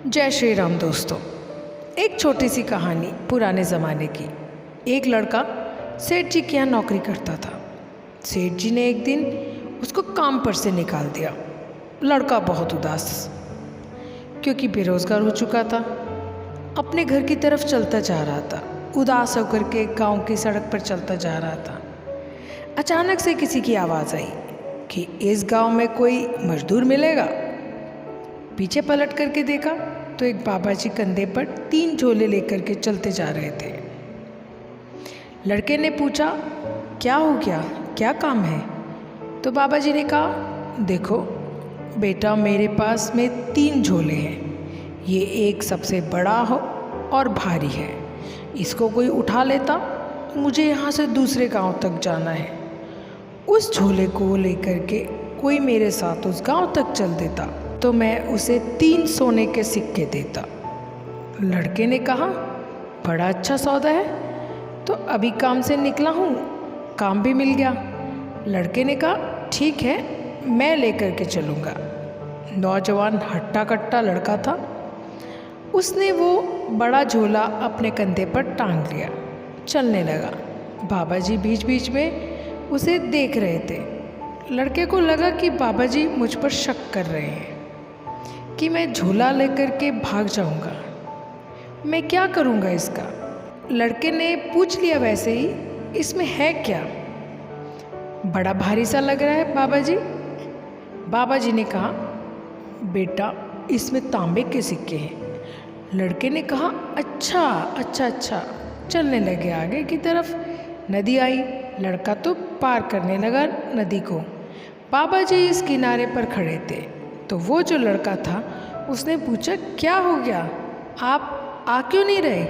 जय श्री राम दोस्तों। एक छोटी सी कहानी पुराने ज़माने की। एक लड़का सेठ जी के यहाँ नौकरी करता था। सेठ जी ने एक दिन उसको काम पर से निकाल दिया। लड़का बहुत उदास, क्योंकि बेरोज़गार हो चुका था। अपने घर की तरफ चलता जा रहा था। उदास होकर के गांव की सड़क पर चलता जा रहा था। अचानक से किसी की आवाज़ आई कि इस गांव में कोई मजदूर मिलेगा। पीछे पलट करके देखा तो एक बाबा जी कंधे पर 3 झोले लेकर के चलते जा रहे थे। लड़के ने पूछा, क्या हो गया, क्या काम है? तो बाबा जी ने कहा, देखो बेटा, मेरे पास में 3 झोले हैं। ये एक सबसे बड़ा हो और भारी है। इसको कोई उठा लेता, मुझे यहाँ से दूसरे गांव तक जाना है। उस झोले को लेकर के कोई मेरे साथ उस गांव तक चल देता तो मैं उसे 3 सोने के सिक्के देता। लड़के ने कहा, बड़ा अच्छा सौदा है, तो अभी काम से निकला हूँ, काम भी मिल गया। लड़के ने कहा, ठीक है, मैं लेकर के चलूँगा। नौजवान हट्टा कट्टा लड़का था। उसने वो बड़ा झोला अपने कंधे पर टांग लिया, चलने लगा। बाबा जी बीच बीच में उसे देख रहे थे। लड़के को लगा कि बाबा जी मुझ पर शक कर रहे हैं कि मैं झोला लेकर के भाग जाऊंगा। मैं क्या करूंगा इसका? लड़के ने पूछ लिया वैसे ही, इसमें है क्या? बड़ा भारी सा लग रहा है बाबा जी। बाबा जी ने कहा, बेटा इसमें तांबे के सिक्के हैं। लड़के ने कहा, अच्छा अच्छा अच्छा। चलने लगे आगे की तरफ। नदी आई। लड़का तो पार करने लगा नदी को। बाबा जी इस किनारे पर खड़े थे। तो वो जो लड़का था उसने पूछा, क्या हो गया, आप आ क्यों नहीं रहे?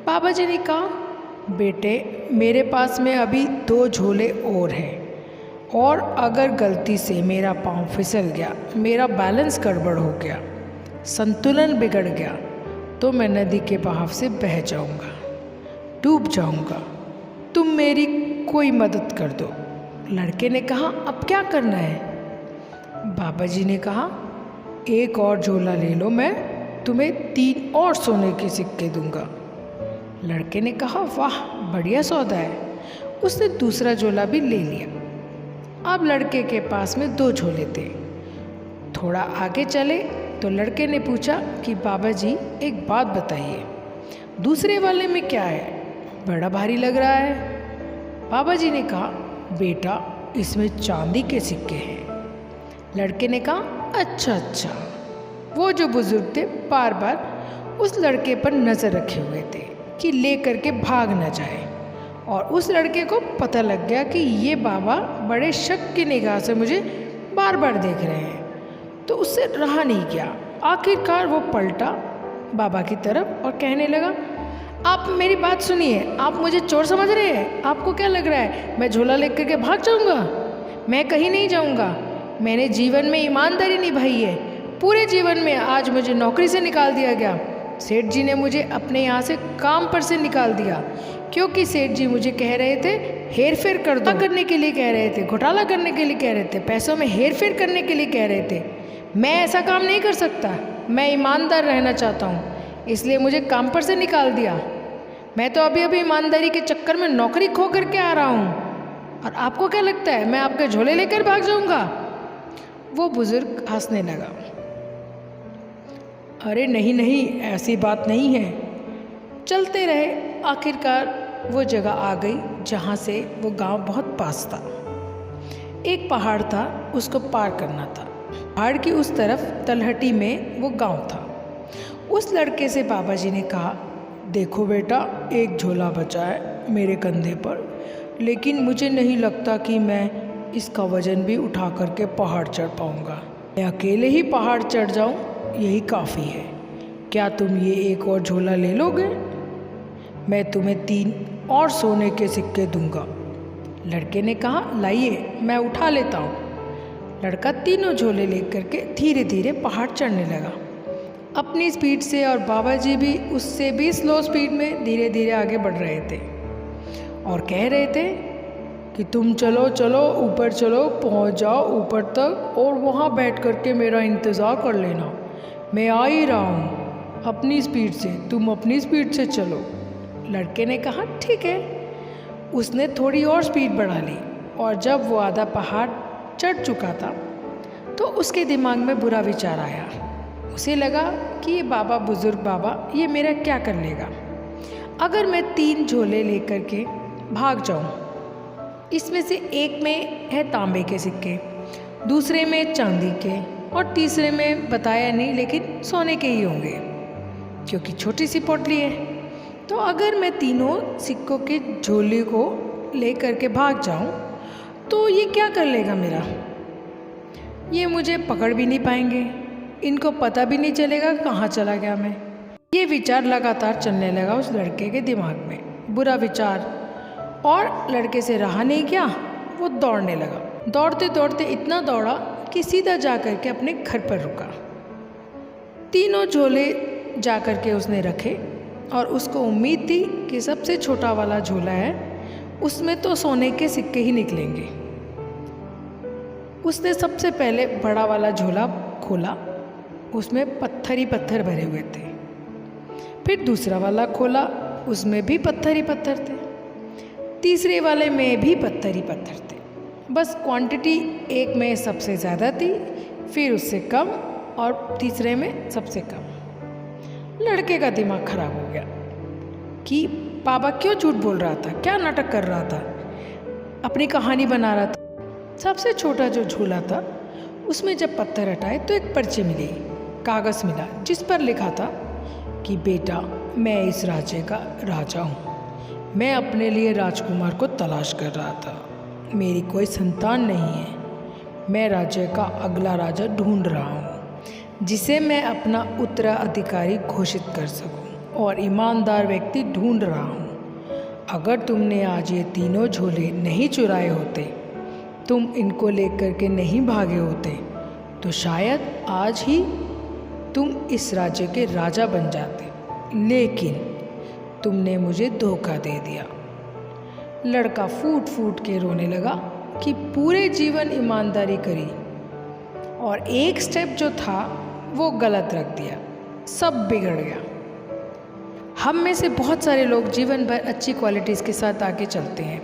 बाबा जी ने कहा, बेटे मेरे पास में अभी 2 झोले और हैं, और अगर गलती से मेरा पाँव फिसल गया, मेरा बैलेंस गड़बड़ हो गया, संतुलन बिगड़ गया, तो मैं नदी के बहाव से बह जाऊंगा, डूब जाऊंगा। तुम मेरी कोई मदद कर दो। लड़के ने कहा, अब क्या करना है? बाबा जी ने कहा, एक और झोला ले लो, मैं तुम्हें 3 और सोने के सिक्के दूंगा। लड़के ने कहा, वाह बढ़िया सौदा है। उसने दूसरा झोला भी ले लिया। अब लड़के के पास में 2 झोले थे। थोड़ा आगे चले तो लड़के ने पूछा कि बाबा जी एक बात बताइए, दूसरे वाले में क्या है, बड़ा भारी लग रहा है? बाबा जी ने कहा, बेटा इसमें चांदी के सिक्के हैं। लड़के ने कहा, अच्छा अच्छा। वो जो बुजुर्ग थे बार बार उस लड़के पर नज़र रखे हुए थे कि ले करके भाग न जाए, और उस लड़के को पता लग गया कि ये बाबा बड़े शक की निगाह से मुझे बार बार देख रहे हैं। तो उससे रहा नहीं गया। आखिरकार वो पलटा बाबा की तरफ और कहने लगा, आप मेरी बात सुनिए, आप मुझे चोर समझ रहे हैं? आपको क्या लग रहा है मैं झोला लेकर के भाग जाऊंगा? मैं कहीं नहीं जाऊंगा। मैंने जीवन में ईमानदारी निभाई है। पूरे जीवन में आज मुझे नौकरी से निकाल दिया गया। सेठ जी ने मुझे अपने यहाँ से काम पर से निकाल दिया, क्योंकि सेठ जी मुझे कह रहे थे हेर फेर कर दो, करने के लिए कह रहे थे, घोटाला करने के लिए कह रहे थे, पैसों में हेर फेर करने के लिए कह रहे थे। मैं ऐसा काम नहीं कर सकता। मैं ईमानदार रहना चाहता हूँ, इसलिए मुझे काम पर से निकाल दिया। मैं तो अभी अभी ईमानदारी के चक्कर में नौकरी खो करके आ रहा हूँ, और आपको क्या लगता है मैं आपके झोले लेकर भाग जाऊँगा? वो बुजुर्ग हंसने लगा। अरे नहीं नहीं, ऐसी बात नहीं है। चलते रहे। आखिरकार वो जगह आ गई जहाँ से वो गांव बहुत पास था। एक पहाड़ था, उसको पार करना था। पहाड़ की उस तरफ तलहटी में वो गांव था। उस लड़के से बाबा जी ने कहा, देखो बेटा, एक झोला बचा है मेरे कंधे पर, लेकिन मुझे नहीं लगता कि मैं इसका वजन भी उठा करके पहाड़ चढ़ पाऊंगा। मैं अकेले ही पहाड़ चढ़ जाऊं, यही काफ़ी है। क्या तुम ये एक और झोला ले लोगे? मैं तुम्हें 3 और सोने के सिक्के दूंगा। लड़के ने कहा, लाइए मैं उठा लेता हूँ। लड़का 3 झोले लेकर के धीरे धीरे पहाड़ चढ़ने लगा अपनी स्पीड से, और बाबा जी भी उससे भी स्लो स्पीड में धीरे धीरे आगे बढ़ रहे थे और कह रहे थे कि तुम चलो चलो, ऊपर चलो, पहुंच जाओ ऊपर तक, और वहां बैठ करके मेरा इंतज़ार कर लेना। मैं आ ही रहा हूँ अपनी स्पीड से, तुम अपनी स्पीड से चलो। लड़के ने कहा ठीक है। उसने थोड़ी और स्पीड बढ़ा ली और जब वो आधा पहाड़ चढ़ चुका था तो उसके दिमाग में बुरा विचार आया। उसे लगा कि ये बाबा, बुजुर्ग बाबा, ये मेरा क्या कर लेगा अगर मैं 3 झोले लेकर के भाग जाऊँ। इसमें से एक में है तांबे के सिक्के, दूसरे में चांदी के और तीसरे में बताया नहीं लेकिन सोने के ही होंगे क्योंकि छोटी सी पोटली है। तो अगर मैं तीनों सिक्कों के झोले को लेकर के भाग जाऊं तो ये क्या कर लेगा मेरा, ये मुझे पकड़ भी नहीं पाएंगे, इनको पता भी नहीं चलेगा कहाँ चला गया मैं। ये विचार लगातार चलने लगा उस लड़के के दिमाग में, बुरा विचार, और लड़के से रहा नहीं गया। वो दौड़ने लगा। दौड़ते दौड़ते इतना दौड़ा कि सीधा जा कर के अपने घर पर रुका। तीनों झोले जा कर के उसने रखे और उसको उम्मीद थी कि सबसे छोटा वाला झोला है उसमें तो सोने के सिक्के ही निकलेंगे। उसने सबसे पहले बड़ा वाला झोला खोला, उसमें पत्थर ही पत्थर भरे हुए थे। फिर दूसरा वाला खोला, उसमें भी पत्थर ही पत्थर थे। तीसरे वाले में भी पत्थर ही पत्थर थे। बस क्वांटिटी एक में सबसे ज़्यादा थी, फिर उससे कम और तीसरे में सबसे कम। लड़के का दिमाग खराब हो गया कि बाबा क्यों झूठ बोल रहा था, क्या नाटक कर रहा था, अपनी कहानी बना रहा था। सबसे छोटा जो झूला था उसमें जब पत्थर हटाए तो एक पर्ची मिली, कागज़ मिला जिस पर लिखा था कि बेटा, मैं इस राज्य का राजा हूँ। मैं अपने लिए राजकुमार को तलाश कर रहा था। मेरी कोई संतान नहीं है। मैं राज्य का अगला राजा ढूंढ रहा हूँ जिसे मैं अपना उत्तराधिकारी घोषित कर सकूं, और ईमानदार व्यक्ति ढूंढ रहा हूँ। अगर तुमने आज ये तीनों झोले नहीं चुराए होते, तुम इनको लेकर के नहीं भागे होते, तो शायद आज ही तुम इस राज्य के राजा बन जाते। लेकिन तुमने मुझे धोखा दे दिया। लड़का फूट फूट के रोने लगा कि पूरे जीवन ईमानदारी करी और एक स्टेप जो था वो गलत रख दिया, सब बिगड़ गया। हम में से बहुत सारे लोग जीवन भर अच्छी क्वालिटीज़ के साथ आगे चलते हैं,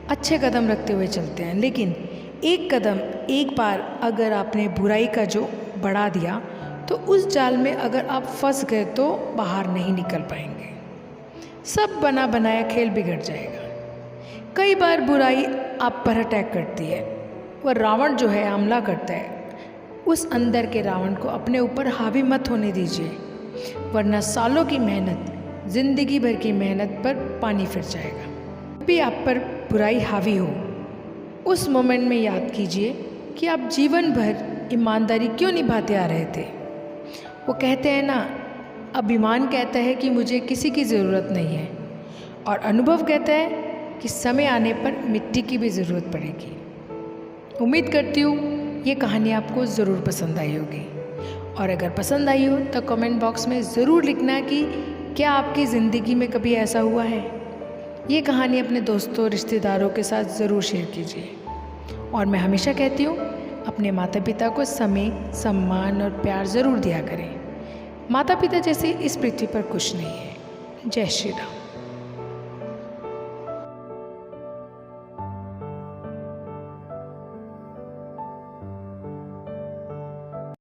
अच्छे कदम रखते हुए चलते हैं, लेकिन एक कदम एक बार अगर आपने बुराई का जो बढ़ा दिया तो उस जाल में अगर आप फंस गए तो बाहर नहीं निकल पाएंगे। सब बना बनाया खेल बिगड़ जाएगा। कई बार बुराई आप पर अटैक करती है। वह रावण जो है हमला करता है, उस अंदर के रावण को अपने ऊपर हावी मत होने दीजिए, वरना सालों की मेहनत, जिंदगी भर की मेहनत पर पानी फिर जाएगा। भी आप पर बुराई हावी हो, उस मोमेंट में याद कीजिए कि आप जीवन भर ईमानदारी क्यों निभाते आ रहे थे। वो कहते हैं ना, अभिमान कहता है कि मुझे किसी की ज़रूरत नहीं है, और अनुभव कहता है कि समय आने पर मिट्टी की भी ज़रूरत पड़ेगी। उम्मीद करती हूँ ये कहानी आपको ज़रूर पसंद आई होगी, और अगर पसंद आई हो तो कमेंट बॉक्स में ज़रूर लिखना कि क्या आपकी ज़िंदगी में कभी ऐसा हुआ है। ये कहानी अपने दोस्तों, रिश्तेदारों के साथ ज़रूर शेयर कीजिए। और मैं हमेशा कहती हूँ, अपने माता पिता को समय, सम्मान और प्यार ज़रूर दिया करें। माता पिता जैसे इस पृथ्वी पर कुछ नहीं है। जय श्री राम।